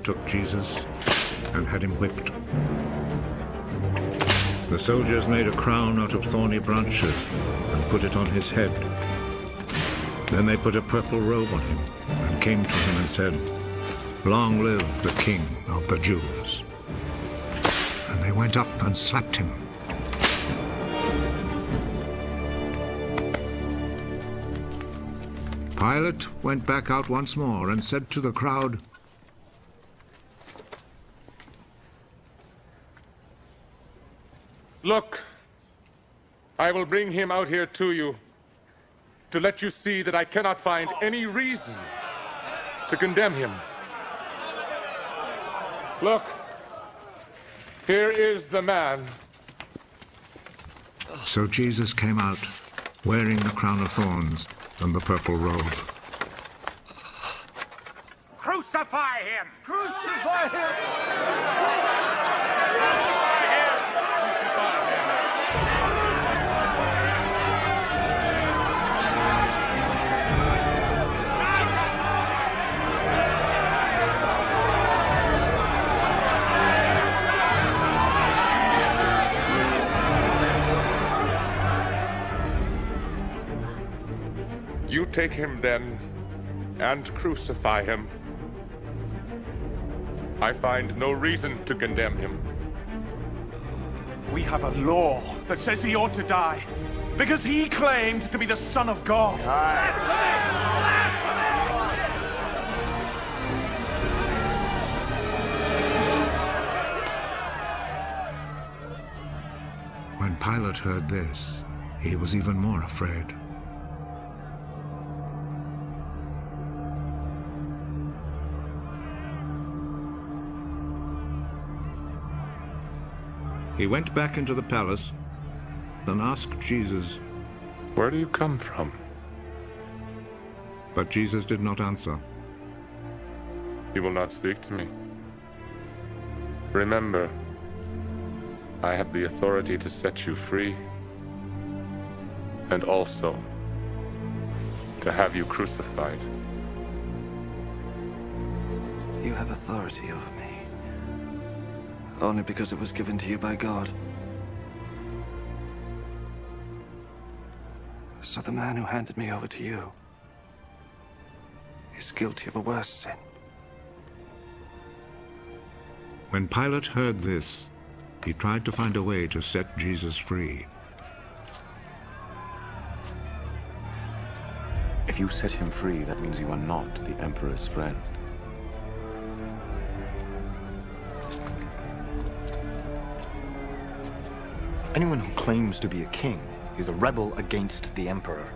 took Jesus and had him whipped. The soldiers made a crown out of thorny branches and put it on his head. Then they put a purple robe on him and came to him and said, "Long live the King of the Jews." And they went up and slapped him. Pilate went back out once more and said to the crowd, "Look, I will bring him out here to you to let you see that I cannot find any reason to condemn him. Look, here is the man." So Jesus came out, wearing the crown of thorns and the purple robe. Crucify him! Crucify him! You take him then and crucify him. I find no reason to condemn him. We have a law that says he ought to die because he claimed to be the Son of God. When Pilate heard this, he was even more afraid. He went back into the palace, then asked Jesus, "Where do you come from?" But Jesus did not answer. You will not speak to me. Remember, I have the authority to set you free, and also to have you crucified. You have authority over me, only because it was given to you by God. So the man who handed me over to you is guilty of a worse sin. When Pilate heard this, he tried to find a way to set Jesus free. If you set him free, that means you are not the Emperor's friend. Anyone who claims to be a king is a rebel against the Emperor.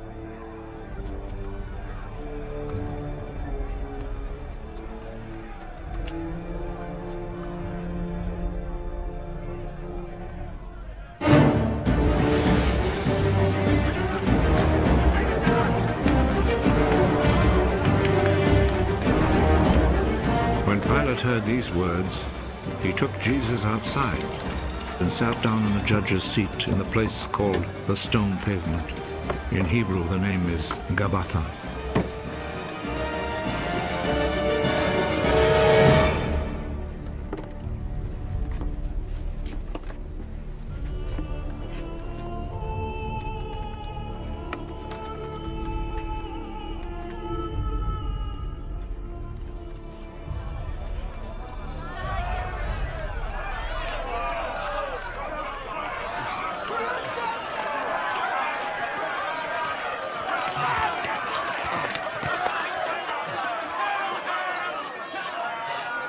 When Pilate heard these words, he took Jesus outside and sat down on the judge's seat in the place called the Stone Pavement. In Hebrew, the name is Gabbatha.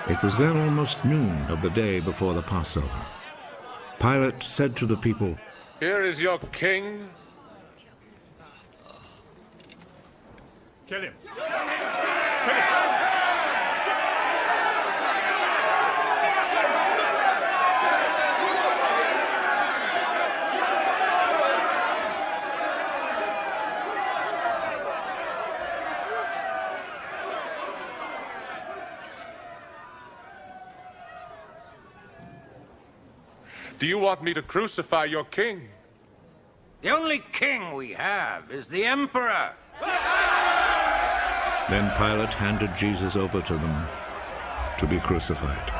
It was then almost noon of the day before the Passover. Pilate said to the people, "Here is your king." Kill him. Do you want me to crucify your king? The only king we have is the Emperor. Then Pilate handed Jesus over to them. to be crucified.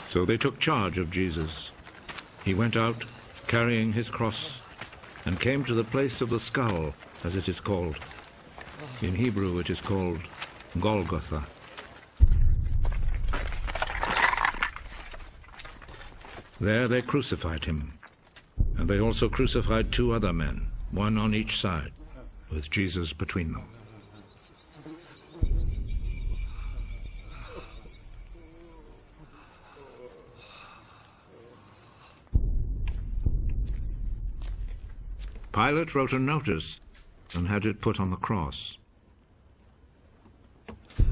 So they took charge of Jesus. He went out, carrying his cross, and came to the place of the skull, as it is called. In Hebrew it is called Golgotha. There they crucified him, and they also crucified 2 other men, one on each side, with Jesus between them. Pilate wrote a notice and had it put on the cross.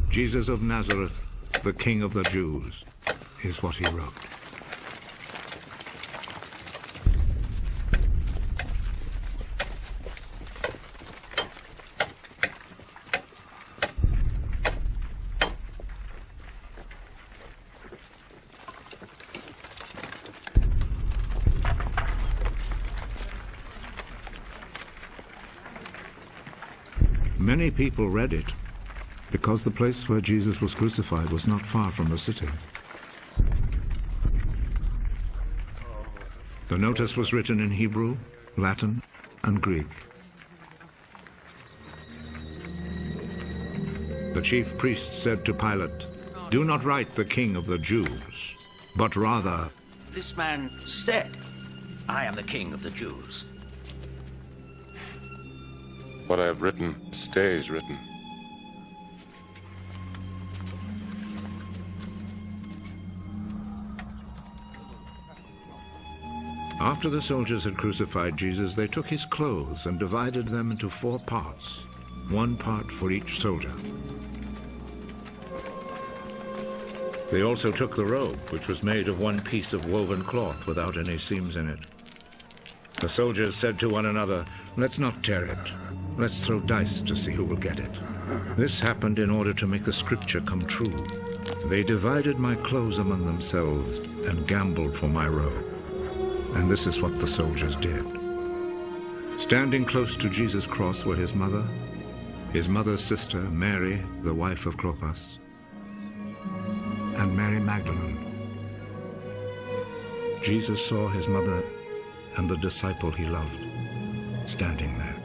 Jesus of Nazareth, the King of the Jews, is what he wrote. Many people read it, because the place where Jesus was crucified was not far from the city. The notice was written in Hebrew, Latin, and Greek. The chief priest said to Pilate, "Do not write the King of the Jews, but rather..." This man said, "I am the King of the Jews." What I have written stays written. After the soldiers had crucified Jesus, they took his clothes and divided them into 4 parts, 1 part for each soldier. They also took the robe, which was made of 1 piece of woven cloth without any seams in it. The soldiers said to one another, "Let's not tear it. Let's throw dice to see who will get it." This happened in order to make the scripture come true. They divided my clothes among themselves and gambled for my robe. And this is what the soldiers did. Standing close to Jesus' cross were his mother's sister, Mary, the wife of Clopas, and Mary Magdalene. Jesus saw his mother and the disciple he loved standing there.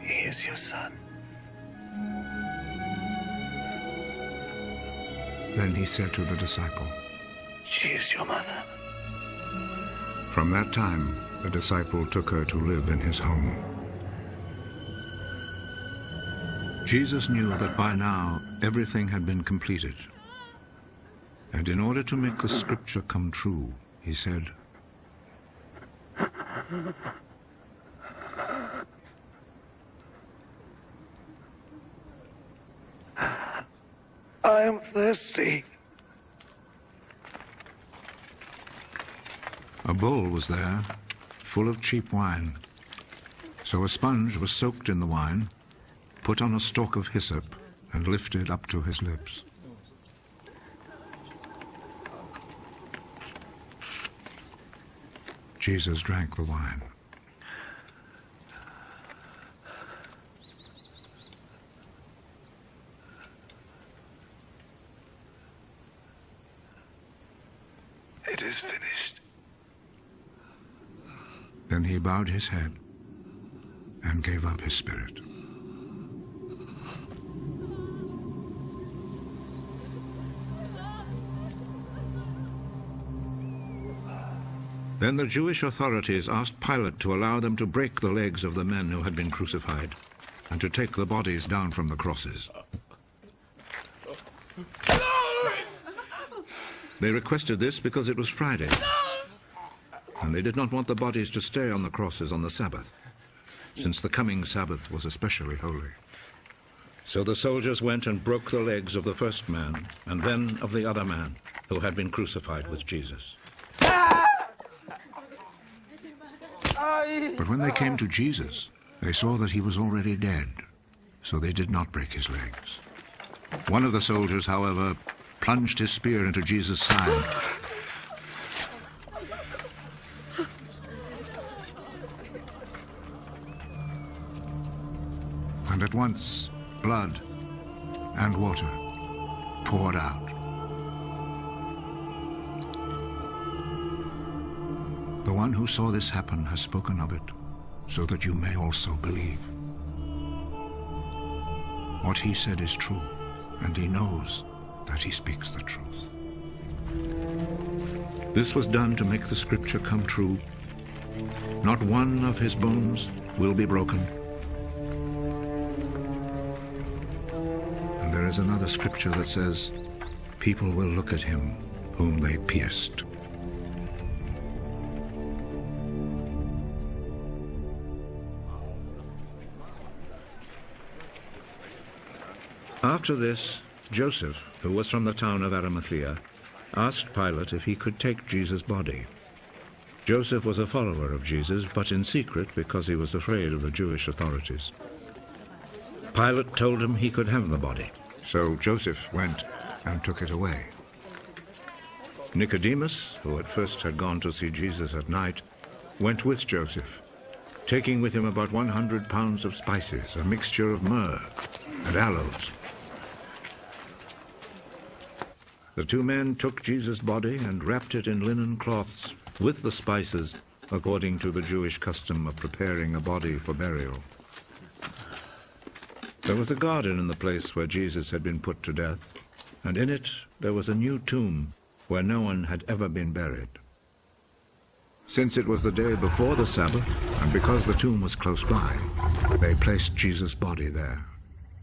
He is your son. Then he said to the disciple, She is your mother. From that time, the disciple took her to live in his home. Jesus knew that by now everything had been completed. And in order to make the scripture come true, he said, I am thirsty. A bowl was there, full of cheap wine. So a sponge was soaked in the wine, put on a stalk of hyssop, and lifted up to his lips. Jesus drank the wine. It is finished. Then he bowed his head and gave up his spirit. Then the Jewish authorities asked Pilate to allow them to break the legs of the men who had been crucified and to take the bodies down from the crosses. They requested this because it was Friday, and they did not want the bodies to stay on the crosses on the Sabbath. since the coming Sabbath was especially holy. So the soldiers went and broke the legs of the first man, and then of the other man, who had been crucified with Jesus. But when they came to Jesus, they saw that he was already dead, so they did not break his legs. One of the soldiers, however, plunged his spear into Jesus' side. And at once, blood and water poured out. The one who saw this happen has spoken of it, so that you may also believe. What he said is true, and he knows that he speaks the truth. This was done to make the scripture come true. Not one of his bones will be broken. And there is another scripture that says, people will look at him whom they pierced. After this, Joseph, who was from the town of Arimathea, asked Pilate if he could take Jesus' body. Joseph was a follower of Jesus, but in secret because he was afraid of the Jewish authorities. Pilate told him he could have the body, so Joseph went and took it away. Nicodemus, who at first had gone to see Jesus at night, went with Joseph, taking with him about 100 pounds of spices, a mixture of myrrh and aloes. The two men took Jesus' body and wrapped it in linen cloths with the spices, according to the Jewish custom of preparing a body for burial. There was a garden in the place where Jesus had been put to death, and in it there was a new tomb where no one had ever been buried. Since it was the day before the Sabbath, and because the tomb was close by, they placed Jesus' body there.